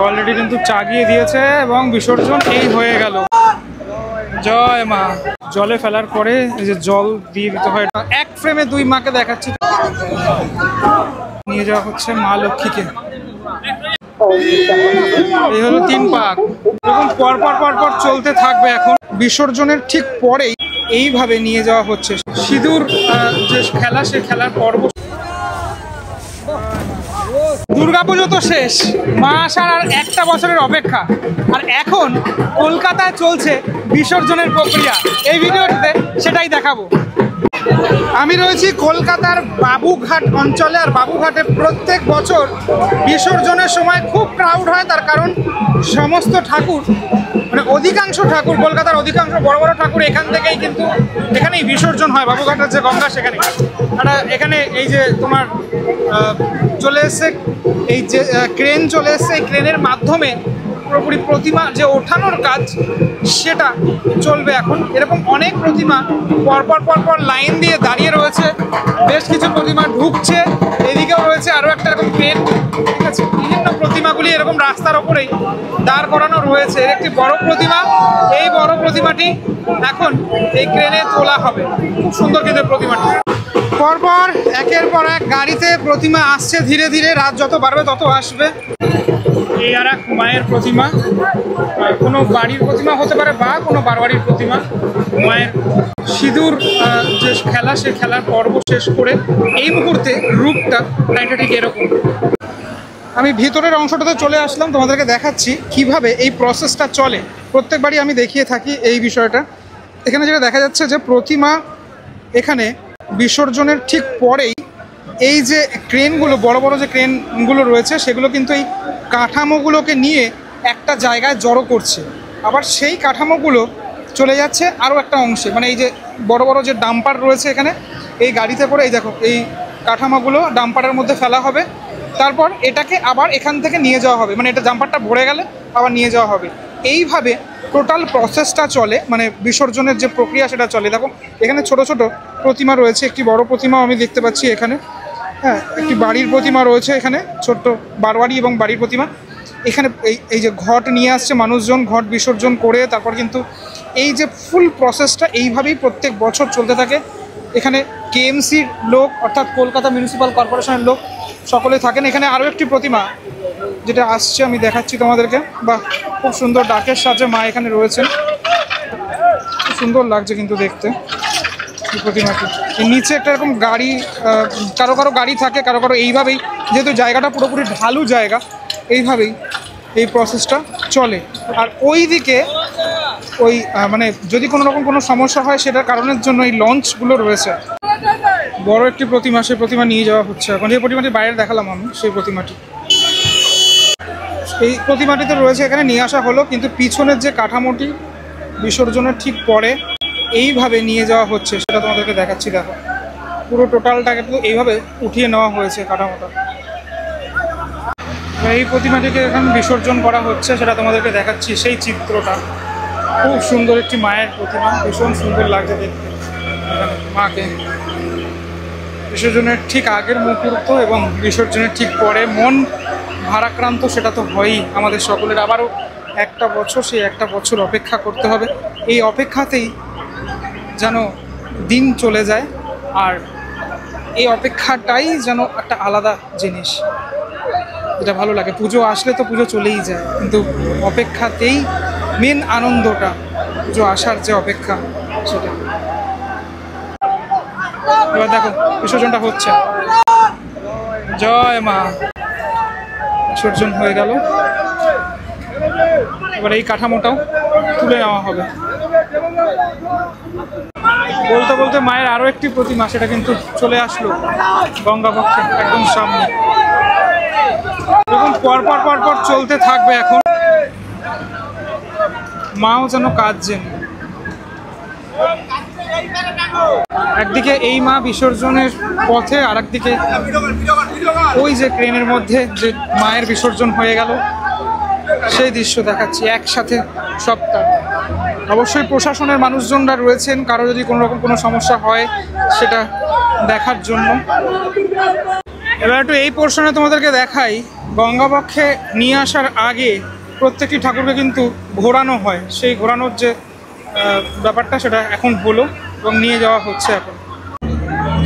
Already কিন্তু চাগিয়ে দিয়েছে এবং বিসর্জন এই হয়ে গেল। জয় মা। জলে ফেলার পরে এই যে জল দিয়ে দিতে হয়, এক ফ্রেমে দুই মাকে দেখাচ্ছি। নিয়ে যাওয়া হচ্ছে মা লক্ষ্মীকে। এই হলো 3 পাক, এরকম পরপর চলতে থাকবে। এখন বিসর্জনের ঠিক পরেই এইভাবে নিয়ে যাওয়া হচ্ছে। সিঁদুর যে খেলা, সে খেলার পর্ব। দুর্গাপুজো তো শেষ, মা আসার আর একটা বছরের অপেক্ষা। আর এখন কলকাতায় চলছে বিসর্জনের প্রক্রিয়া। এই ভিডিওটিতে সেটাই দেখাবো। আমি রয়েছি কলকাতার বাবুঘাট অঞ্চলে। আর বাবুঘাটে প্রত্যেক বছর বিসর্জনের সময় খুব ক্রাউড হয়, তার কারণ সমস্ত ঠাকুর, মানে অধিকাংশ ঠাকুর, কলকাতার অধিকাংশ বড় বড় ঠাকুর এখান থেকেই কিন্তু এখানেই বিসর্জন হয়। বাবুঘাটের যে গঙ্গা, সেখানে। আর এখানে এই যে তোমার চলে এসছে, এই যে ক্রেন চলে এসছে, এই ক্রেনের মাধ্যমে পুরোপুরি প্রতিমা যে ওঠানোর কাজ সেটা চলবে এখন। এরকম অনেক প্রতিমা পরপর লাইন দিয়ে দাঁড়িয়ে রয়েছে। বেশ কিছু প্রতিমা ঢুকছে, এদিকেও রয়েছে আরও একটা এরকম ক্রেন। ঠিক আছে, বিভিন্ন প্রতিমাগুলি এরকম রাস্তার ওপরেই দাঁড় করানো রয়েছে। এর একটি বড় প্রতিমা, এই বড় প্রতিমাটি এখন এই ক্রেনে তোলা হবে। খুব সুন্দর কিন্তু প্রতিমাটি। পরপর একের পর এক গাড়িতে প্রতিমা আসছে, ধীরে ধীরে রাত যত বাড়বে তত আসবে। এই আর এক মায়ের প্রতিমা, কোনো বাড়ির প্রতিমা হতে পারে বা কোনো বারোয়ারির প্রতিমা। মায়ের সিঁদুর যে খেলা, সে খেলার পর্ব শেষ করে এই মুহূর্তে রূপটা ঠিক এরকম। আমি ভিতরের অংশটাতে চলে আসলাম, তোমাদেরকে দেখাচ্ছি কিভাবে এই প্রসেসটা চলে। প্রত্যেকবারই আমি দেখিয়ে থাকি এই বিষয়টা। এখানে যেটা দেখা যাচ্ছে যে প্রতিমা এখানে বিসর্জনের ঠিক পরেই এই যে ক্রেনগুলো, বড় বড় যে ক্রেনগুলো রয়েছে, সেগুলো কিন্তু এই কাঠামোগুলোকে নিয়ে একটা জায়গায় জড়ো করছে। আবার সেই কাঠামোগুলো চলে যাচ্ছে আরও একটা অংশে, মানে এই যে বড় বড় যে ডাম্পার রয়েছে এখানে, এই গাড়িতে করে এই দেখো এই কাঠামোগুলো ডাম্পারের মধ্যে ফেলা হবে। তারপর এটাকে আবার এখান থেকে নিয়ে যাওয়া হবে, মানে এটা ডাম্পারটা ভরে গেলে আবার নিয়ে যাওয়া হবে। এইভাবে টোটাল প্রসেসটা চলে, মানে বিসর্জনের যে প্রক্রিয়া সেটা চলে। দেখো এখানে ছোট ছোট প্রতিমা রয়েছে, একটি বড় প্রতিমাও আমি দেখতে পাচ্ছি এখানে। হ্যাঁ, একটি বাড়ির প্রতিমা রয়েছে এখানে, ছোট্ট বারোয়ারি এবং বাড়ির প্রতিমা। এখানে এই যে ঘট নিয়ে আসছে মানুষজন, ঘট বিসর্জন করে তারপর কিন্তু এই যে ফুল প্রসেসটা এইভাবেই প্রত্যেক বছর চলতে থাকে। এখানে কেএমসির লোক, অর্থাৎ কলকাতা মিউনিসিপ্যাল কর্পোরেশনের লোক সকলে থাকেন। এখানে আরও একটি প্রতিমা যেটা আসছে আমি দেখাচ্ছি তোমাদেরকে। বা খুব সুন্দর ডাকের সাথে মা এখানে রয়েছেন, খুব সুন্দর লাগছে কিন্তু দেখতে এই প্রতিমাটি। এর নিচে একটা এরকম গাড়ি, কারো কারো গাড়ি থাকে, কারো কারো এইভাবেই, যেহেতু জায়গাটা পুরোপুরি ঢালু জায়গা, এইভাবেই এই প্রসেসটা চলে। আর ওই দিকে ওই মানে যদি কোনো রকম কোনো সমস্যা হয় সেটার কারণের জন্য এই লঞ্চগুলো রয়েছে। বড় একটি প্রতিমা, সেই প্রতিমা নিয়ে যাওয়া হচ্ছে এখন। যে প্রতিমাটি বাইরে দেখালাম আমি, সেই প্রতিমাটি, এই প্রতিমাটিতে রয়েছে, এখানে নিয়ে আসা হলো। কিন্তু পিছনের যে কাঠামোটি বিসর্জনের ঠিক পরে এইভাবে নিয়ে যাওয়া হচ্ছে, সেটা তোমাদেরকে দেখাচ্ছি। দেখো পুরো টোটালটাকে তো এইভাবে উঠিয়ে নেওয়া হয়েছে কাঠামোটা। এই প্রতিমাটিকে এখন বিসর্জন করা হচ্ছে, সেটা তোমাদেরকে দেখাচ্ছি সেই চিত্রটা। খুব সুন্দর একটি মায়ের প্রতিমা, ভীষণ সুন্দর লাগছে দেখতে। মাকে বিসর্জনের ঠিক আগের মুহূর্ত এবং বিসর্জনের ঠিক পরে মন ভারাক্রান্ত, সেটা তো হয়ই আমাদের সকলের। আবারও একটা বছর, সেই একটা বছর অপেক্ষা করতে হবে। এই অপেক্ষাতেই যেন দিন চলে যায়, আর এই অপেক্ষাটাই যেন একটা আলাদা জিনিস, যেটা ভালো লাগে। পুজো আসলে তো পুজো চলেই যায়, কিন্তু অপেক্ষাতেই মেন আনন্দটা, পুজো আসার যে অপেক্ষা সেটা। এবার দেখো বিসর্জনটা হচ্ছে। জয় মা। বিসর্জন হয়ে গেল, এবার এই কাঠামোটাও তুলে নেওয়া হবে। বলতে বলতে মায়ের আরও একটি প্রতিমা, সেটা কিন্তু চলে আসলো গঙ্গাবক্ষে একদম সামনে। এরকম পরপর চলতে থাকবে এখন। মাও যেন কাঁদছেন। একদিকে এই মা বিসর্জনের পথে, আর একদিকে ওই যে ক্রেনের মধ্যে যে মায়ের বিসর্জন হয়ে গেল, সেই দৃশ্য দেখাচ্ছি একসাথে সবটা। অবশ্যই প্রশাসনের মানুষজনরা রয়েছেন, কারো যদি কোনো রকম কোনো সমস্যা হয় সেটা দেখার জন্য। এবার একটু এই পোর্শনে তোমাদেরকে দেখাই গঙ্গাবক্ষে নিয়ে আসার আগে প্রত্যেকটি ঠাকুরকে কিন্তু ঘোরানো হয়, সেই ঘোরানোর যে ব্যাপারটা সেটা এখন হলো এবং নিয়ে যাওয়া হচ্ছে এখন।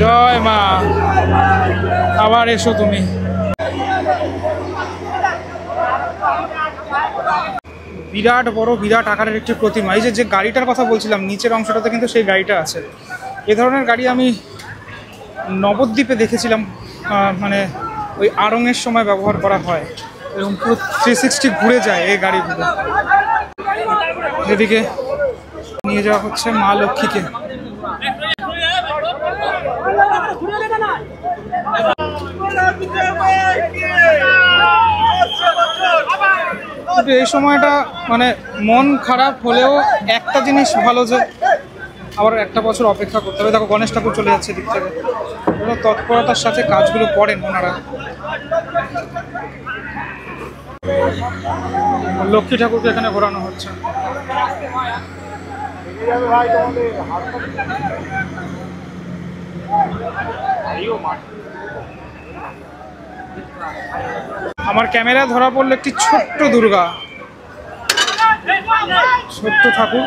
জয় মা, আবার এসো তুমি। বিরাট বড় বিরাট আকারের একটি প্রতিমা। এই যে গাড়িটার কথা বলছিলাম নিচের অংশটাতে কিন্তু সেই গাড়িটা আছে। এ ধরনের গাড়ি আমি নবদ্বীপে দেখেছিলাম, মানে ওই আড়ংয়ের সময় ব্যবহার করা হয় এবং পুরো 360 ঘুরে যায় এই গাড়িগুলো। এদিকে নিয়ে যাওয়া হচ্ছে মা লক্ষ্মীকে। এই সময়টা মানে মন খারাপ হলেও একটা জিনিস ভালো যে আবার একটা বছর অপেক্ষা করতে হবে। দেখো গণেশ ঠাকুর চলে যাচ্ছে দিক থেকে, তৎপরতার সাথে কাজগুলো করেন ওনারা। লক্ষ্মী ঠাকুরকে এখানে ঘোরানো হচ্ছে। আমার ক্যামেরা ধরা পড়লো একটি ছোট্ট দুর্গা, ছোট্ট ঠাকুর।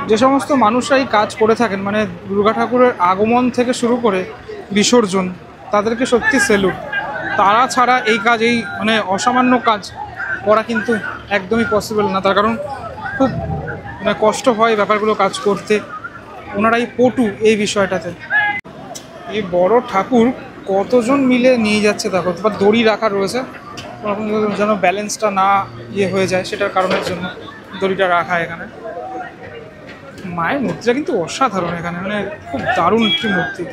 যে সমস্ত মানুষরা এই কাজ করে থাকেন, মানে দুর্গা ঠাকুরের আগমন থেকে শুরু করে বিসর্জন, তাদেরকে সত্যি সেলুট। তারা ছাড়া এই কাজ, এই মানে অসামান্য কাজ করা কিন্তু একদমই পসিবল না। তার কারণ খুব মানে কষ্ট হয় ব্যাপারগুলো কাজ করতে। ওনারাই পটু এই বিষয়টাতে। এই বড় ঠাকুর কতজন মিলে নিয়ে যাচ্ছে দেখো, বা দড়ি রাখা রয়েছে যেন ব্যালেন্সটা না হয়ে যায়, সেটার কারণের জন্য দড়িটা রাখা এখানে। মায়ের মূর্তিটা কিন্তু অসাধারণ এখানে, মানে খুব দারুণ একটি মূর্তি।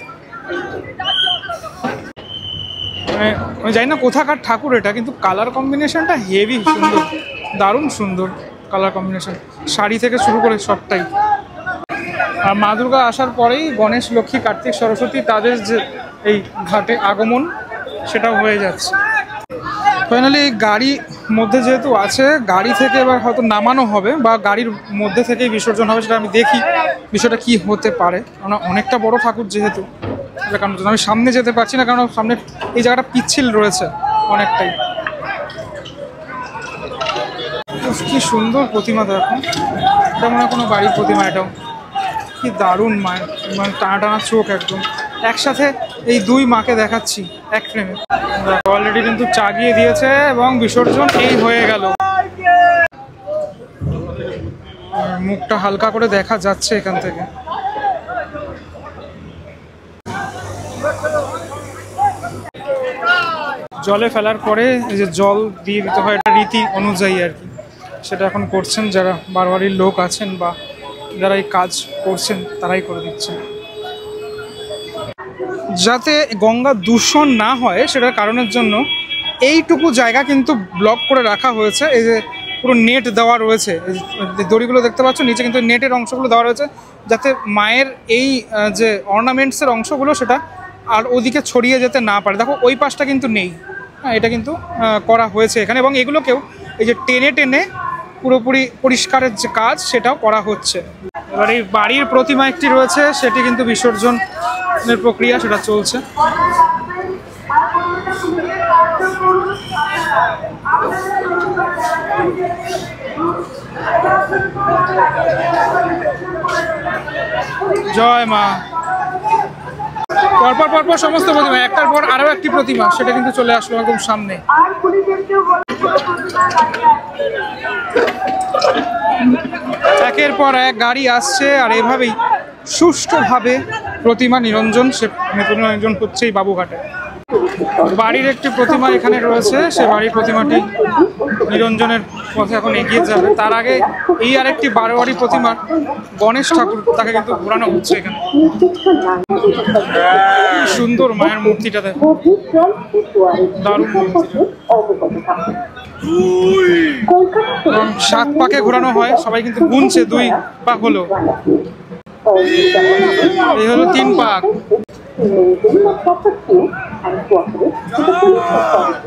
মানে আমি জানি না কোথাকার ঠাকুর এটা, কিন্তু কালার কম্বিনেশনটা হেভি সুন্দর, দারুণ সুন্দর কালার কম্বিনেশন, শাড়ি থেকে শুরু করে সবটাই। আর মা দুর্গা আসার পরেই গণেশ, লক্ষ্মী, কার্তিক, সরস্বতী তাদের যে এই ঘাটে আগমন সেটাও হয়ে যাচ্ছে। ফাইনালি গাড়ি মধ্যে যেহেতু আছে, গাড়ি থেকে এবার হয়তো নামানো হবে বা গাড়ির মধ্যে থেকেই বিসর্জন হবে, সেটা আমি দেখি বিষয়টা কি হতে পারে। কারণ অনেকটা বড় ঠাকুর যেহেতু, কারণ আমি সামনে যেতে পারছি না, কারণ সামনে এই জায়গাটা পিচ্ছিল রয়েছে অনেকটাই। কি সুন্দর প্রতিমা দেখো, এটা মনে হয় কোনো বাড়ির প্রতিমা। এটাও কি দারুণ, মায়ের মানে টানা টানা চোখ একদম। একসাথে এই দুই মাকে দেখাচ্ছি এক ফ্রেমে। অলরেডি কিন্তু চাগিয়ে দিয়েছে এবং বিসর্জন এই হয়ে গেল। মুখটা হালকা করে দেখা যাচ্ছে এখান থেকে। জলে ফেলার পরে এই যে জল দিয়ে দিতে হয়, এটা রীতি অনুযায়ী আর কি। সেটা এখন করছেন যারা বারোয়ারির লোক আছেন বা যারা এই কাজ করছেন তারাই করে দিচ্ছেন, যাতে গঙ্গা দূষণ না হয় সেটার কারণের জন্য এইটুকু জায়গা কিন্তু ব্লক করে রাখা হয়েছে। এই যে পুরো নেট দেওয়া রয়েছে, দড়িগুলো দেখতে পাচ্ছ নিচে কিন্তু নেটের অংশগুলো দেওয়া রয়েছে, যাতে মায়ের এই যে অর্নামেন্টসের অংশগুলো সেটা আর ওদিকে ছড়িয়ে যেতে না পারে। দেখো ওই পাশটা কিন্তু নেই, হ্যাঁ এটা কিন্তু করা হয়েছে এখানে। এবং এগুলোকেও এই যে টেনে টেনে পুরোপুরি পরিষ্কারের যে কাজ সেটাও করা হচ্ছে। এবার এই বাড়ির প্রতিমা একটি রয়েছে, সেটি কিন্তু বিসর্জনের প্রক্রিয়া সেটা চলছে। জয় মা। পরপর পরপর সমস্ত প্রতিমা, একটার পর আরো একটি প্রতিমা, সেটা কিন্তু চলে আসলো একদম সামনে। একের পর এক গাড়ি আসছে আর এভাবেই সুষ্ঠুভাবে প্রতিমা নিরঞ্জন, সে নিরঞ্জন হচ্ছে এই বাবুঘাটে। বাড়ির একটি প্রতিমা এখানে রয়েছে, সে বাড়ির প্রতিমাটি নিরঞ্জনের পথে এখন এগিয়ে যাবে। তার আগে এই আরেকটি বারোয়ারি প্রতিমা গণেশ ঠাকুর, তাকে কিন্তু ঘোরানো হচ্ছে এখানে। সুন্দর মায়ের মূর্তিটা দেখো, দারুণ মূর্তি। 7 পাকে ঘোরানো হয়, সবাই কিন্তু গুনছে 2 পাক হলো, এই হলো 3 পাক,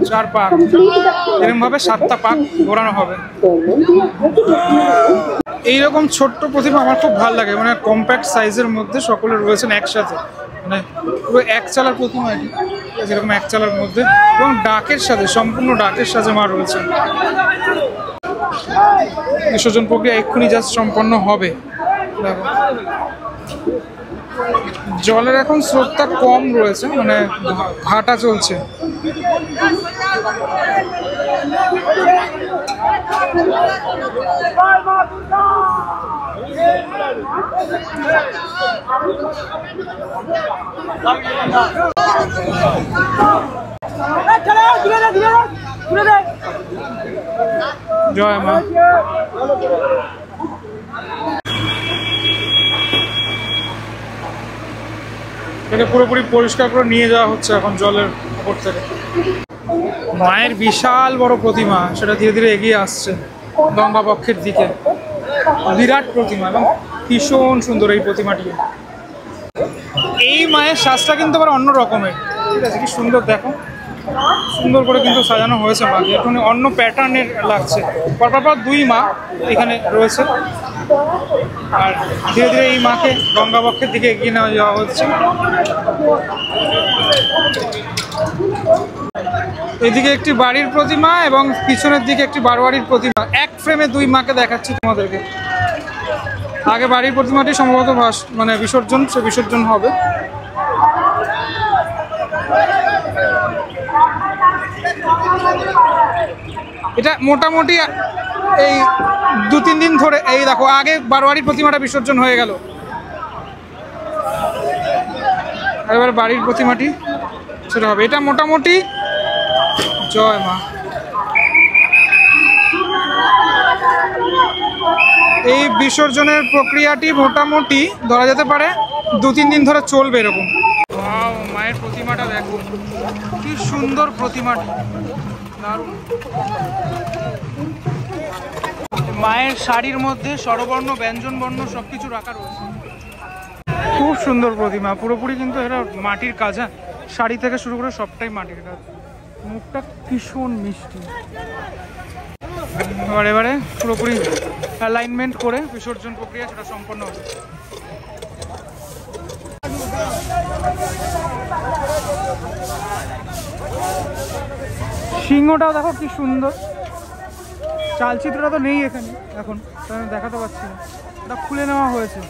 4 পাক, এরকম ভাবে 7টা পাক ঘোরানো হবে। এইরকম ছোট্ট প্রতিমা আমার খুব ভালো লাগে, মানে কম্প্যাক্ট সাইজের মধ্যে সকলে রয়েছেন একসাথে, মানে পুরো এক চালার প্রতিমা এটি, যেরকম এক চালার মধ্যে, এবং ডাকের সাথে, সম্পূর্ণ ডাকের সাথে মা রয়েছে। বিসর্জন প্রক্রিয়া এক্ষুনি জাস্ট সম্পন্ন হবে। দেখো জলের এখন স্রোতটা কম রয়েছে, মানে ভাটা চলছে। জয় মা। এটা পুরোপুরি পরিষ্কার করে নিয়ে যাওয়া হচ্ছে এখন জলের উপর থেকে। মায়ের বিশাল বড় প্রতিমা সেটা ধীরে ধীরে এগিয়ে আসছে গঙ্গা পক্ষের দিকে। বিরাট প্রতিমা এবং ভীষণ সুন্দর এই প্রতিমাটি। এই মায়ের সাজটা কিন্তু আবার অন্য রকমের, ঠিক আছে? কি সুন্দর, দেখো সুন্দর করে কিন্তু সাজানো হয়েছে মাকে, এখন অন্য প্যাটার্নের লাগছে। পরপর দুই মা এখানে রয়েছে, আর ধীরে ধীরে এই মাকে গঙ্গা পক্ষের দিকে এগিয়ে নেওয়া যাওয়া হচ্ছে। এদিকে একটি বাড়ির প্রতিমা এবং পিছনের দিকে একটি বারোয়ারির প্রতিমা, এক ফ্রেমে দুই মাকে দেখাচ্ছি তোমাদেরকে। আগে বাড়ির প্রতিমাটি সম্ভবত মানে বিসর্জন হবে। এটা মোটামুটি এই 2-3 দিন ধরে, এই দেখো আগে বারোয়ারির প্রতিমাটা বিসর্জন হয়ে গেল, এবার বাড়ির প্রতিমাটি সেটা হবে। এটা মোটামুটি, জয় মা, এই বিসর্জনের প্রক্রিয়াটি মোটামুটি ধরা যেতে পারে 2-3 দিন ধরে চলবে এরকম। মায়ের প্রতিমাটা দেখো কি সুন্দর প্রতিমাটি, দারুণ। মায়ের শাড়ির মধ্যে স্বরবর্ণ ব্যঞ্জন বর্ণ সবকিছু রাখা রয়েছে। খুব সুন্দর প্রতিমা, পুরোপুরি কিন্তু এটা মাটির কাজ। হ্যাঁ, শাড়ি থেকে শুরু করে সবটাই মাটির কাজ। মুখটা ভীষণ মিষ্টি। এবারে পুরোপুরি অ্যালাইনমেন্ট করে বিসর্জন প্রক্রিয়া সেটা সম্পন্ন হবে। সিংহটাও দেখো কি সুন্দর, চালচিত্রটা তো নেই এখানে এখন, দেখাতে পাচ্ছি না, এটা খুলে নেওয়া হয়েছে।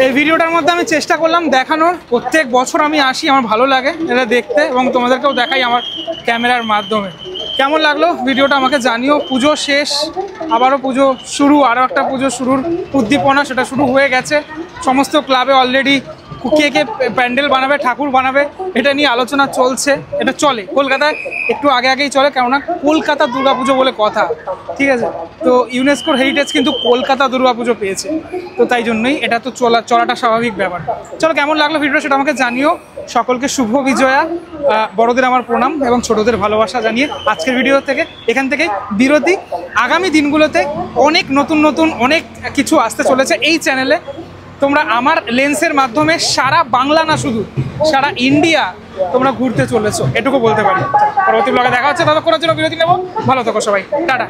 এই ভিডিওটার মধ্যে আমি চেষ্টা করলাম দেখানোর, প্রত্যেক বছর আমি আসি, আমার ভালো লাগে এটা দেখতে এবং তোমাদেরকেও দেখাই আমার ক্যামেরার মাধ্যমে। কেমন লাগলো ভিডিওটা আমাকে জানিও। পুজো শেষ, আবারও পুজো শুরু, আরও একটা পুজো শুরুর উদ্দীপনা সেটা শুরু হয়ে গেছে। সমস্ত ক্লাবে অলরেডি কে কে প্যান্ডেল বানাবে, ঠাকুর বানাবে, এটা নিয়ে আলোচনা চলছে। এটা চলে কলকাতায়, একটু আগেই চলে, কেননা কলকাতা দুর্গাপুজো বলে কথা, ঠিক আছে? তো ইউনেস্কোর হেরিটেজ কিন্তু কলকাতা দুর্গাপুজো পেয়েছে, তো তাই জন্যই এটা তো চলাটা স্বাভাবিক ব্যাপার। চলো, কেমন লাগলো ভিডিওটা সেটা আমাকে জানিও। সকলকে শুভ বিজয়া, বড়দের আমার প্রণাম এবং ছোটদের ভালোবাসা জানিয়ে আজকের ভিডিও থেকে এখান থেকে বিরতি। আগামী দিনগুলোতে অনেক নতুন অনেক কিছু আসতে চলেছে এই চ্যানেলে। তোমরা আমার লেন্সের মাধ্যমে সারা বাংলা না, শুধু সারা ইন্ডিয়া তোমরা ঘুরতে চলেছো, এটুকু বলতে পারি। পরবর্তী ব্লগে দেখা হচ্ছে, ততক্ষণের জন্য বিরতি নেবো। ভালো থাকো সবাই, টাটা।